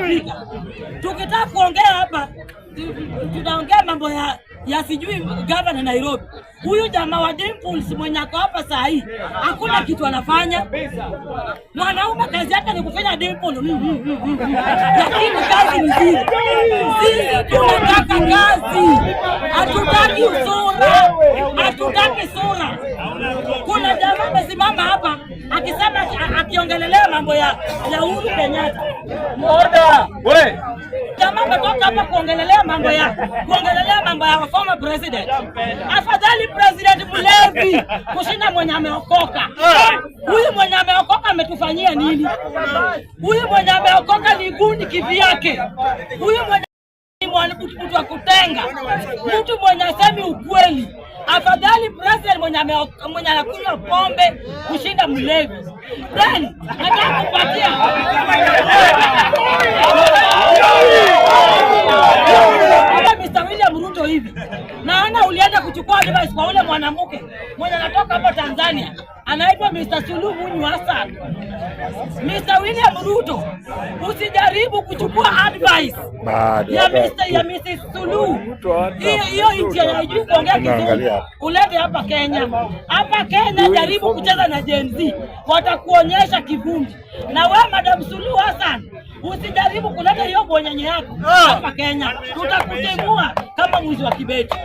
Spika, tukitaka kuongea hapa tunaongea mambo ya sijui gavana Nairobi. Huyu jamaa wa Dimples mwenye ako hapa saa hii hakuna kitu anafanya. Mwanaume kazi yake ni kufanya Dimples. Lakini kazi ni zile. Sisi tunataka kazi. Hatutaki usura. Hatutaki sura. Kuna jamaa amesimama hapa akisema akiongelelea mambo ya Uhuru Kenyatta. Order. We. Jamaa ametoka hapa kuongelelea mambo ya former president. Afadhali president mlevi kushinda mwenye ameokoka. Huyu mwenye ameokoka ametufanyia nini? Huyu mwenye ameokoka ni guni kivyake. Huyu mwenye mtu wa kutenga, mtu mwenye asemi ukweli. Afadhali president mwenye anakunywa pombe kushinda mlevi. Then nataka kupatia Mr. William Ruto hivi. Naona ulienda kuchukua advice kwa ule mwanamke mwenye anatoka hapa Tanzania. Anaitwa Mr. Suluhu Munyu Hassan. Mr. William Ruto, usijaribu kuchukua advice ya Mrs. Suluhu. Hiyo nchi haijui kuongea Kizungu. Ulete hapa Kenya. Hapa Kenya jaribu kucheza na Gen Z. Watakuonyesha kivumbi. Na wewe Madam Suluhu Hassan, usijaribu kuleta hiyo bonyenye yako hapa Kenya. Tutakutemua kama mwizi wa kibeti.